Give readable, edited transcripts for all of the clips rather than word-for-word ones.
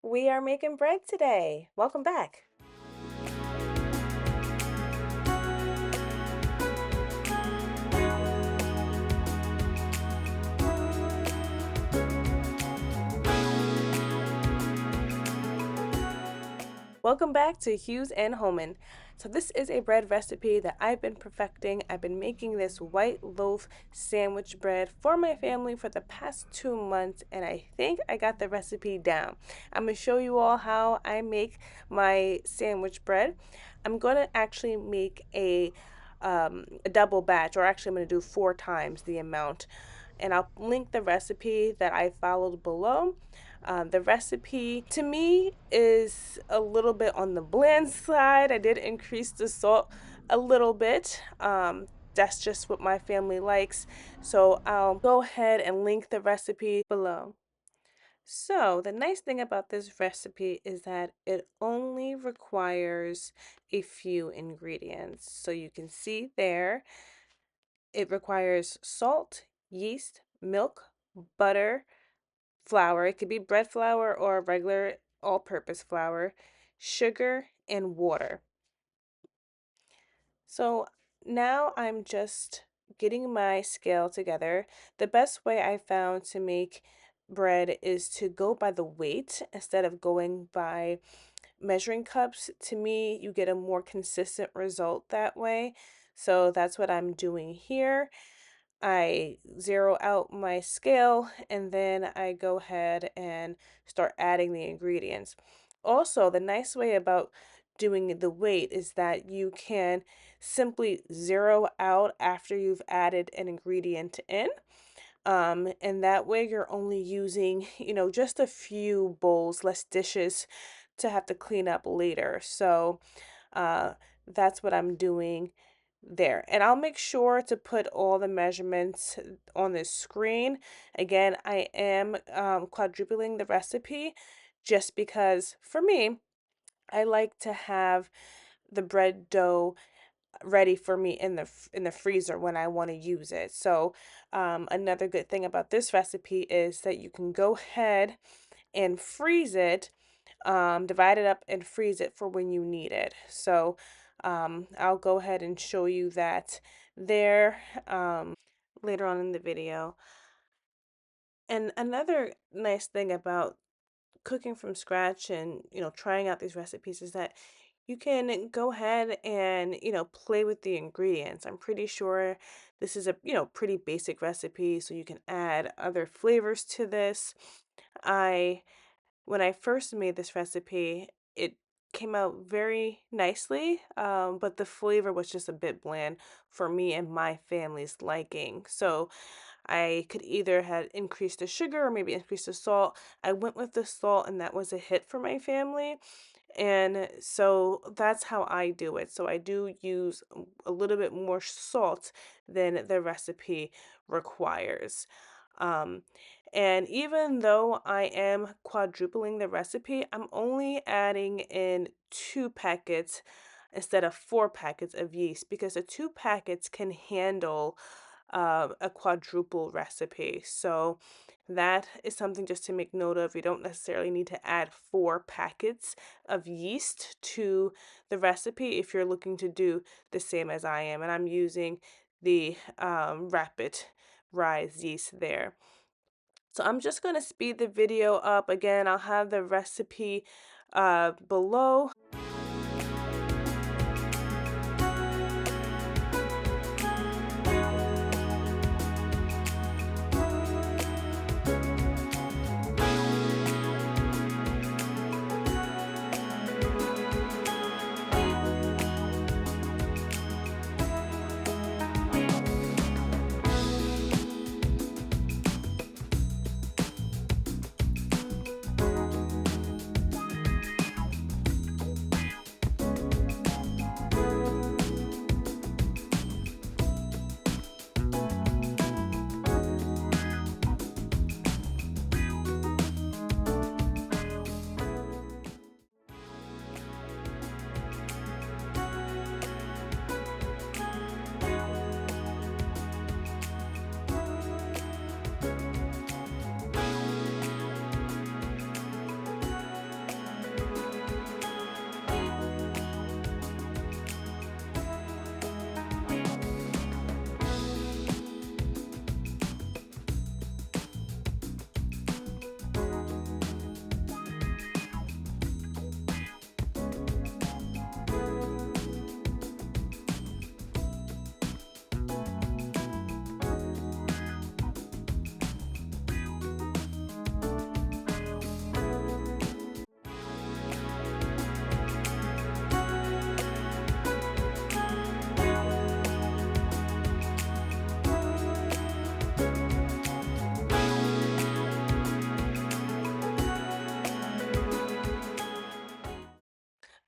We are making bread today. Welcome back. Welcome back to Hughes and Hoellman. So this is a bread recipe that I've been perfecting. I've been making this white loaf sandwich bread for my family for the past 2 months, and I think I got the recipe down. I'm going to show you all how I make my sandwich bread. I'm going to actually make a double batch, or actually I'm going to do 4 times the amount, and I'll link the recipe that I followed below. The recipe to me is a little bit on the bland side. I did increase the salt a little bit. That's just what my family likes. So I'll go ahead and link the recipe below. So the nice thing about this recipe is that it only requires a few ingredients. So you can see there, it requires salt, yeast, milk, butter, flour. It could be bread flour or regular all purpose flour, sugar, and water. So now I'm just getting my scale together. The best way I found to make bread is to go by the weight instead of going by measuring cups. To me, you get a more consistent result that way. So that's what I'm doing here. I zero out my scale and then I go ahead and start adding the ingredients. Also, the nice way about doing the weight is that you can simply zero out after you've added an ingredient in. And that way you're only using, just a few bowls, less dishes to have to clean up later. So uh, that's what I'm doing there. And I'll make sure to put all the measurements on the screen. Again, I am quadrupling the recipe just because for me, I like to have the bread dough ready for me in the freezer when I want to use it. So another good thing about this recipe is that you can go ahead and freeze it, divide it up and freeze it for when you need it. So I'll go ahead and show you that there later on in the video. And another nice thing about cooking from scratch and trying out these recipes is that you can go ahead and play with the ingredients. I'm pretty sure this is a pretty basic recipe, so you can add other flavors to this. I When I first made this recipe, it came out very nicely, but the flavor was just a bit bland for me and my family's liking. So I could either had increased the sugar or maybe increased the salt. I went with the salt, and that was a hit for my family. And so that's how I do it. So I do use a little bit more salt than the recipe requires. Um, and even though I am quadrupling the recipe, I'm only adding in 2 packets instead of 4 packets of yeast because the 2 packets can handle a quadruple recipe. So that is something just to make note of. You don't necessarily need to add 4 packets of yeast to the recipe if you're looking to do the same as I am. And I'm using the rapid rise yeast there. So I'm just going to speed the video up. Again, I'll have the recipe below.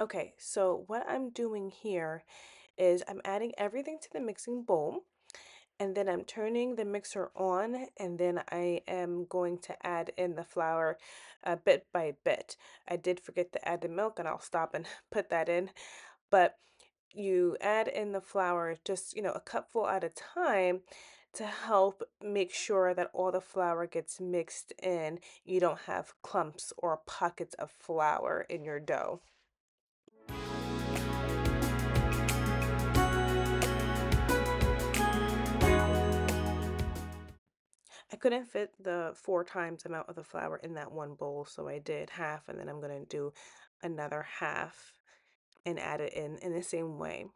Okay, so what I'm doing here is I'm adding everything to the mixing bowl, and then I'm turning the mixer on, and then I am going to add in the flour bit by bit. I did forget to add the milk, and I'll stop and put that in, but you add in the flour just, a cupful at a time to help make sure that all the flour gets mixed in. You don't have clumps or pockets of flour in your dough. I couldn't fit the 4 times amount of the flour in that one bowl, so I did half, and then I'm going to do another half and add it in the same way.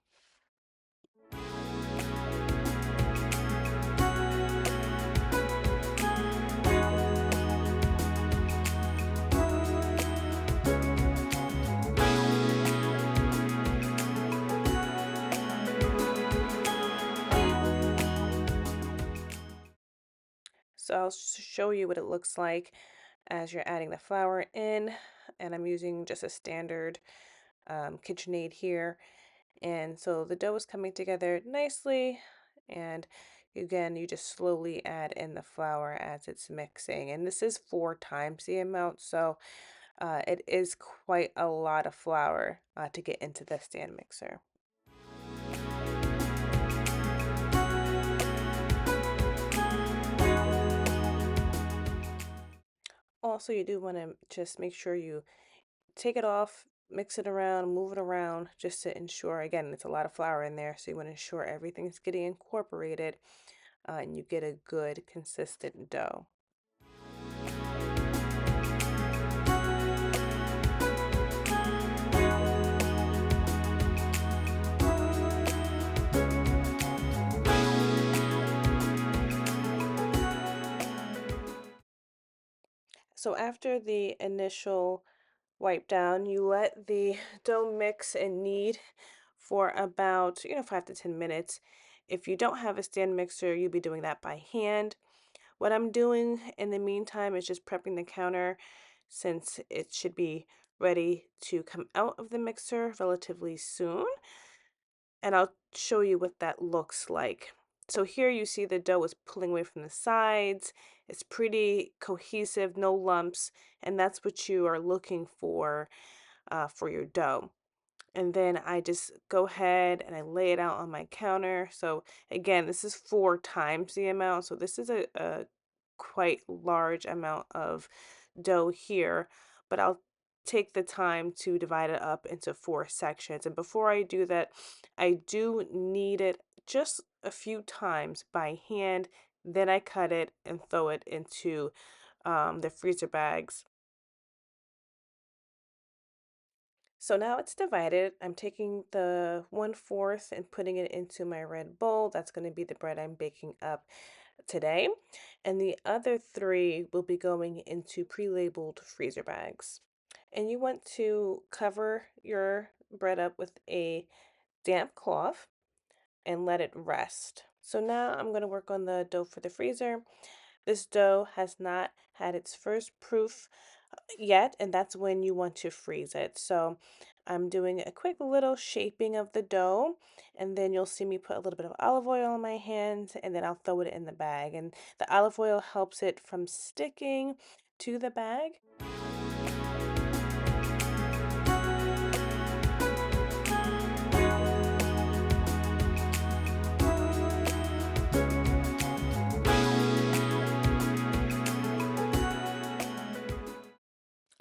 So I'll show you what it looks like as you're adding the flour in, and I'm using just a standard KitchenAid here. And so the dough is coming together nicely, and again, you just slowly add in the flour as it's mixing. And this is 4 times the amount, so it is quite a lot of flour to get into the stand mixer. Also, you do want to just make sure you take it off, mix it around, move it around, just to ensure, again, it's a lot of flour in there, so you want to ensure everything's getting incorporated and you get a good, consistent dough. So after the initial wipe down, you let the dough mix and knead for about, 5 to 10 minutes. If you don't have a stand mixer, you'll be doing that by hand. What I'm doing in the meantime is just prepping the counter since it should be ready to come out of the mixer relatively soon. And I'll show you what that looks like. So here you see the dough is pulling away from the sides. It's pretty cohesive, no lumps, and that's what you are looking for your dough. And then I just go ahead and I lay it out on my counter. So again, this is 4 times the amount. So this is a quite large amount of dough here, but I'll take the time to divide it up into 4 sections. And before I do that, I do knead it just a few times by hand. Then I cut it and throw it into the freezer bags. So now it's divided. I'm taking the 1/4 and putting it into my red bowl. That's going to be the bread I'm baking up today. And the other 3 will be going into pre-labeled freezer bags. And you want to cover your bread up with a damp cloth and let it rest. So now I'm going to work on the dough for the freezer. This dough has not had its first proof yet, and that's when you want to freeze it. So I'm doing a quick little shaping of the dough, and then you'll see me put a little bit of olive oil on my hands, and then I'll throw it in the bag. And the olive oil helps it from sticking to the bag.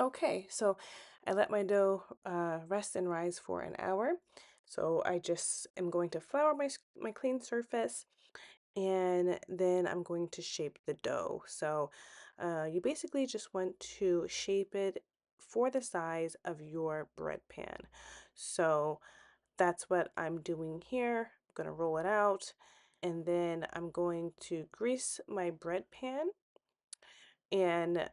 Okay, so I let my dough rest and rise for an hour. So I just am going to flour my clean surface, and then I'm going to shape the dough. So you basically just want to shape it for the size of your bread pan. So that's what I'm doing here. I'm going to roll it out, and then I'm going to grease my bread pan and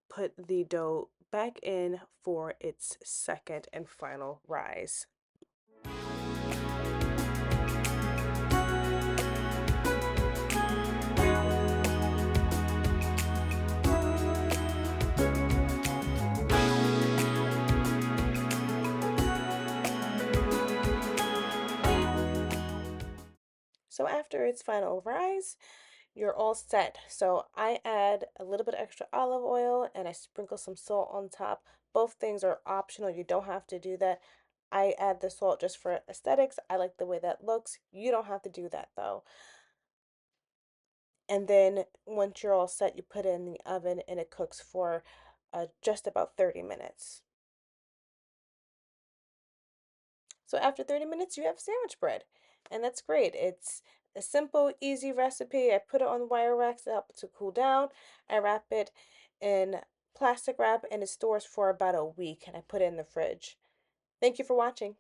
put the dough back in for its second and final rise. after its final rise, you're all set. So I add a little bit extra olive oil and I sprinkle some salt on top. Both things are optional. You don't have to do that. I add the salt just for aesthetics. I like the way that looks. You don't have to do that though. And then once you're all set, you put it in the oven and it cooks for just about 30 minutes. So after 30 minutes, you have sandwich bread. And that's great. It's a simple, easy recipe. I put it on wire racks to help it to cool down. I wrap it in plastic wrap and it stores for about a week and I put it in the fridge. Thank you for watching.